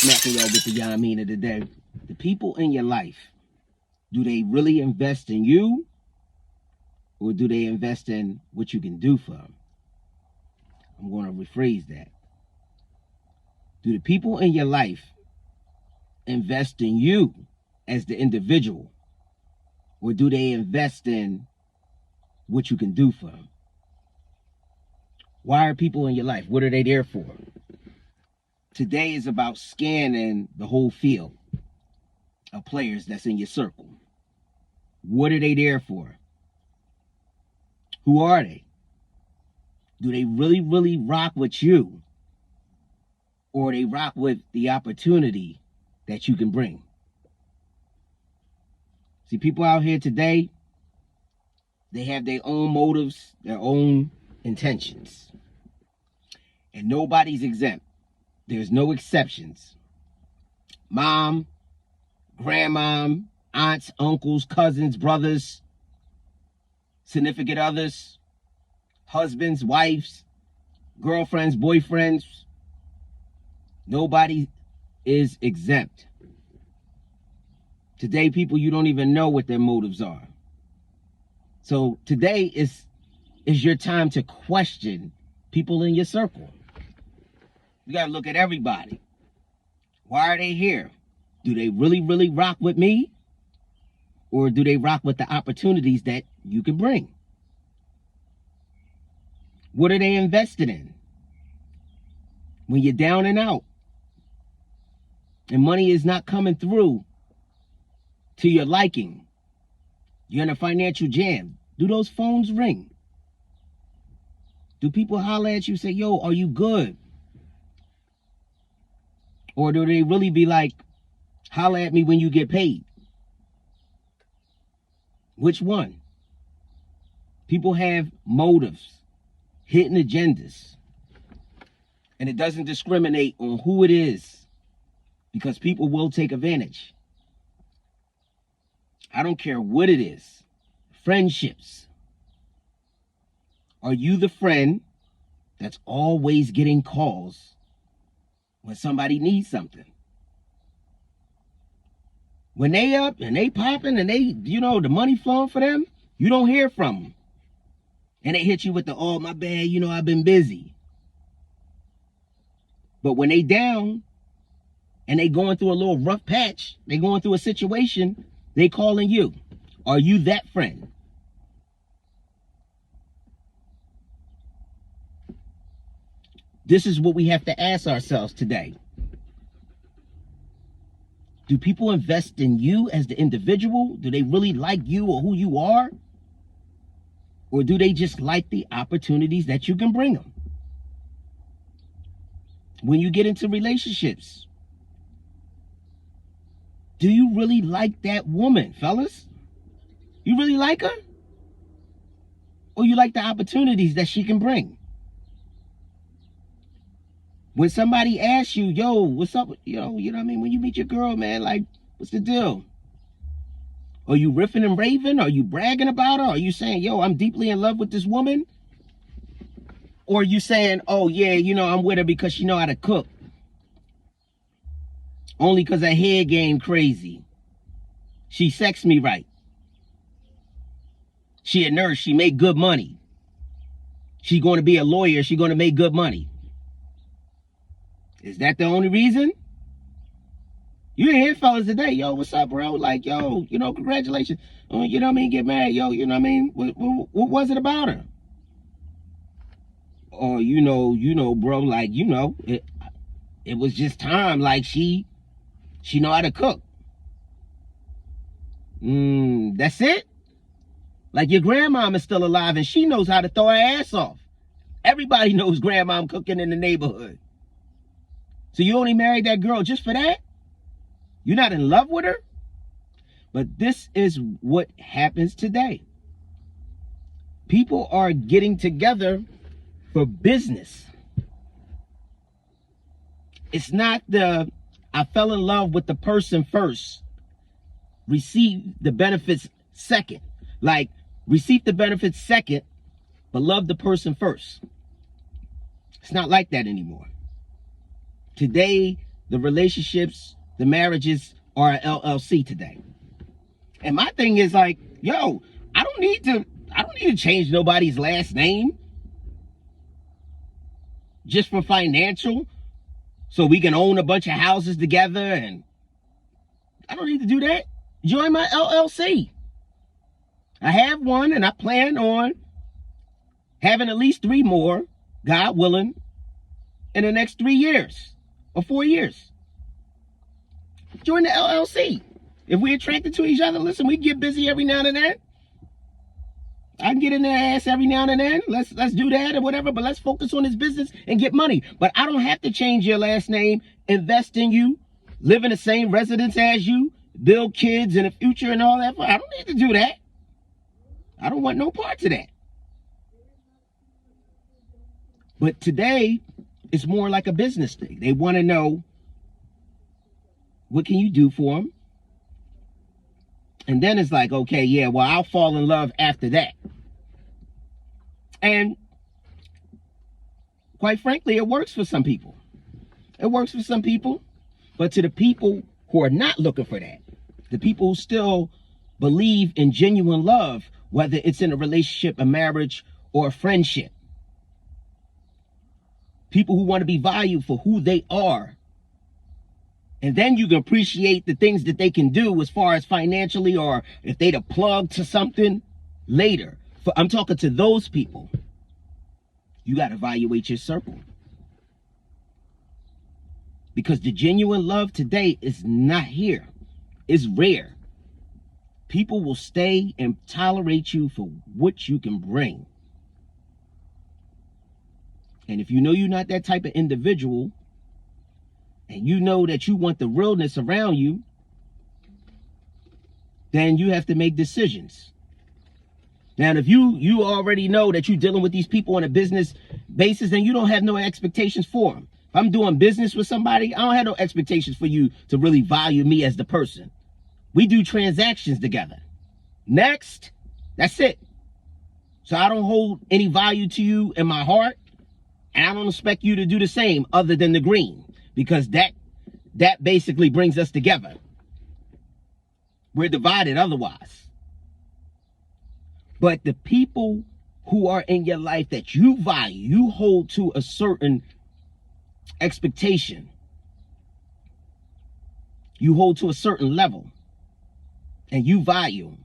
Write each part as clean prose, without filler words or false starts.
Smacking y'all with the Yah-Mean of the day. The people in your life, do they really invest in you? Or do they invest in what you can do for them? I'm going to rephrase that. Do the people in your life invest in you as the individual? Or do they invest in what you can do for them? Why are people in your life? What are they there for? Today is about scanning the whole field of players that's in your circle. What are they there for? Who are they? Do they really, really rock with you? Or they rock with the opportunity that you can bring? See, people out here today, they have their own motives, their own intentions. And nobody's exempt. There's no exceptions. Mom, grandmom, aunts, uncles, cousins, brothers, significant others, husbands, wives, girlfriends, boyfriends. Nobody is exempt. Today, people, you don't even know what their motives are. So today is your time to question people in your circle. You got to look at everybody. Why are they here? Do they really, really rock with me? Or do they rock with the opportunities that you can bring? What are they invested in? When you're down and out, and money is not coming through to your liking, you're in a financial jam, do those phones ring? Do people holler at you, say, yo, are you good? Or do they really be like, holler at me when you get paid? Which one? People have motives, hidden agendas. And it doesn't discriminate on who it is, because people will take advantage. I don't care what it is. Friendships. Are you the friend that's always getting calls when somebody needs something? When they up and they popping and they, the money flowing for them, you don't hear from them. And they hit you with the, oh, my bad, I've been busy. But when they down and they going through a little rough patch, they going through a situation, they calling you. Are you that friend? This is what we have to ask ourselves today. Do people invest in you as the individual? Do they really like you or who you are? Or do they just like the opportunities that you can bring them? When you get into relationships, do you really like that woman, fellas? You really like her? Or you like the opportunities that she can bring? When somebody asks you, yo, what's up? You know what I mean? When you meet your girl, man, like, what's the deal? Are you riffing and raving? Are you bragging about her? Are you saying, yo, I'm deeply in love with this woman? Or are you saying, oh, yeah, I'm with her because she know how to cook? Only because her hair game crazy. She sex me right. She a nurse. She make good money. She going to be a lawyer. She going to make good money. Is that the only reason? You hear fellas today, yo, what's up, bro? Like, yo, congratulations. Get married, yo, what was it about her? Or, bro, like, it was just time. Like, she know how to cook. That's it? Like, your grandmom is still alive and she knows how to throw her ass off. Everybody knows grandmom cooking in the neighborhood. So you only married that girl just for that? You're not in love with her? But this is what happens today. People are getting together for business. It's not I fell in love with the person first, receive the benefits second. Like, receive the benefits second, but love the person first. It's not like that anymore. Today, the relationships, the marriages are an LLC today. And my thing is like, yo, I don't need to change nobody's last name just for financial, so we can own a bunch of houses together, and I don't need to do that. Join my LLC. I have one, and I plan on having at least 3 more, God willing, in the next 3 years or 4 years. Join the LLC. If we're attracted to each other, listen, we get busy every now and then. I can get in their ass every now and then. Let's do that or whatever, but let's focus on this business and get money. But I don't have to change your last name, invest in you, live in the same residence as you, build kids in the future and all that. I don't need to do that. I don't want no parts of that. But today, it's more like a business thing. They want to know, what can you do for them? And then it's like, okay, yeah, well, I'll fall in love after that. And quite frankly, it works for some people. It works for some people. But to the people who are not looking for that, the people who still believe in genuine love, whether it's in a relationship, a marriage, or a friendship, people who want to be valued for who they are, and then you can appreciate the things that they can do as far as financially, or if they'd a plug to something later. I'm talking to those people. You got to evaluate your circle. Because the genuine love today is not here. It's rare. People will stay and tolerate you for what you can bring. And if you know you're not that type of individual, and you know that you want the realness around you, then you have to make decisions. Now, if you already know that you're dealing with these people on a business basis, then you don't have no expectations for them. If I'm doing business with somebody, I don't have no expectations for you to really value me as the person. We do transactions together. Next, that's it. So I don't hold any value to you in my heart, and I don't expect you to do the same other than the green. Because that basically brings us together. We're divided otherwise. But the people who are in your life that you value, you hold to a certain expectation. You hold to a certain level. And you value.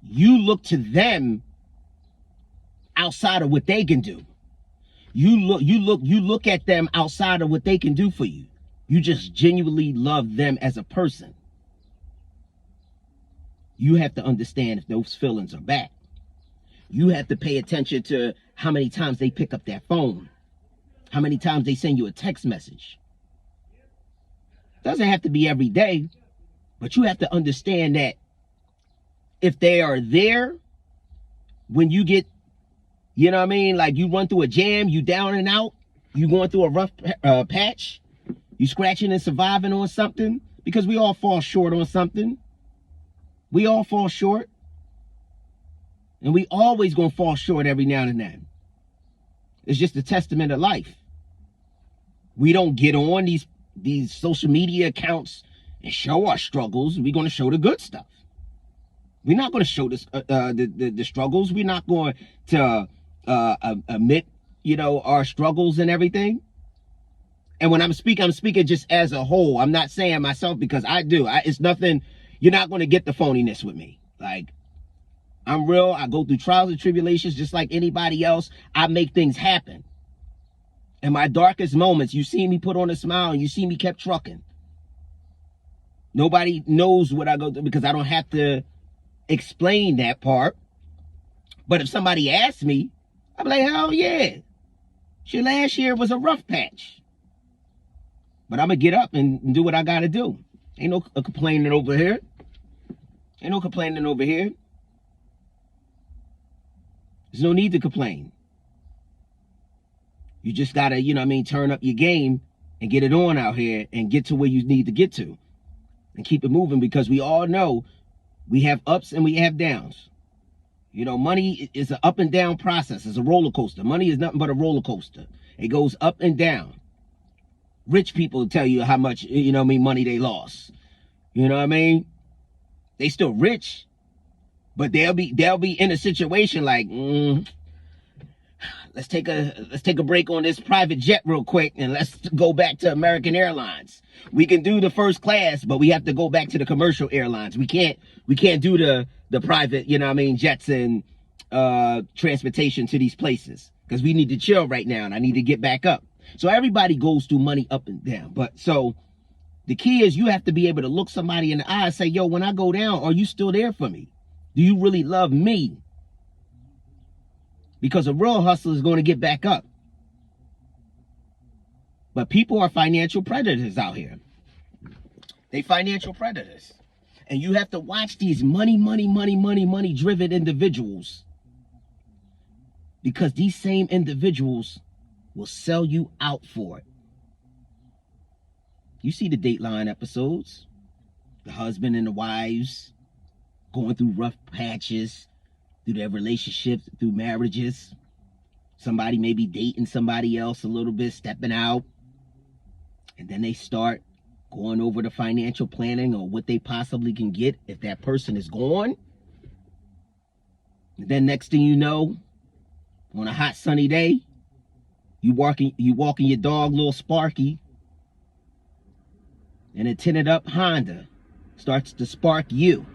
You look to them outside of what they can do. You look at them outside of what they can do for you. You just genuinely love them as a person. You have to understand if those feelings are back. You have to pay attention to how many times they pick up that phone. How many times they send you a text message. Doesn't have to be every day, but you have to understand that if they are there when you get, you know what I mean? Like you run through a jam, you down and out, you going through a rough patch. You scratching and surviving on something, because we all fall short on something. We all fall short. And we always gonna fall short every now and then. It's just a testament of life. We don't get on these social media accounts and show our struggles. We're gonna show the good stuff. We're not gonna show the struggles. We're not going to admit, our struggles and everything. And when I'm speaking just as a whole. I'm not saying myself, because I do. It's nothing. You're not going to get the phoniness with me. Like, I'm real. I go through trials and tribulations just like anybody else. I make things happen. In my darkest moments, you see me put on a smile and you see me kept trucking. Nobody knows what I go through because I don't have to explain that part. But if somebody asks me, I'm like, hell yeah. Shit, last year was a rough patch. But I'm going to get up and do what I got to do. Ain't no complaining over here. Ain't no complaining over here. There's no need to complain. You just got to, turn up your game and get it on out here and get to where you need to get to. And keep it moving, because we all know we have ups and we have downs. Money is an up and down process. It's a roller coaster. Money is nothing but a roller coaster. It goes up and down. rich people tell you how much, you know what I mean, money they lost. You know what I mean? They still rich, but they'll be in a situation like, let's take a break on this private jet real quick and let's go back to American Airlines. We can do the first class, but we have to go back to the commercial airlines. We can't do the private, you know what I mean, jets and transportation to these places because we need to chill right now and I need to get back up. So everybody goes through money up and down. But so the key is you have to be able to look somebody in the eye and say, yo, when I go down, are you still there for me? Do you really love me? Because a real hustler is going to get back up. But people are financial predators out here. They financial predators. And you have to watch these money driven individuals. Because these same individuals will sell you out for it. You see the Dateline episodes. The husband and the wives going through rough patches, through their relationships, through marriages. Somebody may be dating somebody else a little bit, stepping out. And then they start going over the financial planning or what they possibly can get if that person is gone. And then next thing you know, on a hot sunny day, you walking your dog, little Sparky, and a tinted up Honda starts to spark you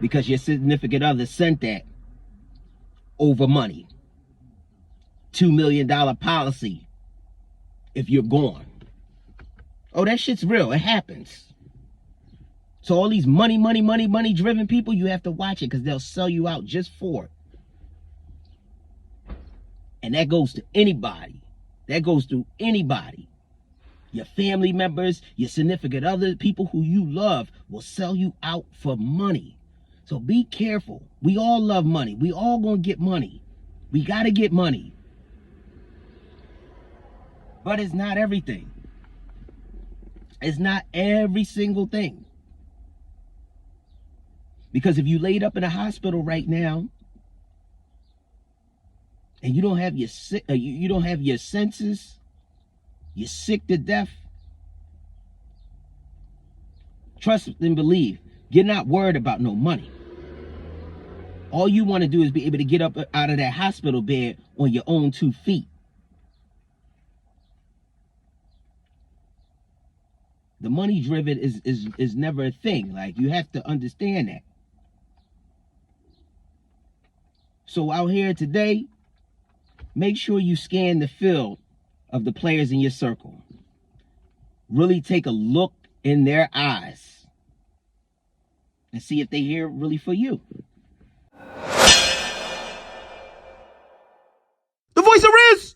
because your significant other sent that over money. $2 million policy if you're gone. Oh, that shit's real. It happens. So all these money driven people, you have to watch it because they'll sell you out just for it. And that goes to anybody. That goes to anybody. Your family members, your significant other, people who you love will sell you out for money. So be careful. We all love money. We all gonna get money. We gotta get money. But it's not everything. It's not every single thing. Because if you laid up in a hospital right now and you don't have your senses, you're sick to death, trust and believe, you're not worried about no money. All you want to do is be able to get up out of that hospital bed on your own 2 feet. The money driven is never a thing. Like, you have to understand that. So out here today, make sure you scan the field of the players in your circle. Really take a look in their eyes and see if they're here really for you. The voice of Rizz!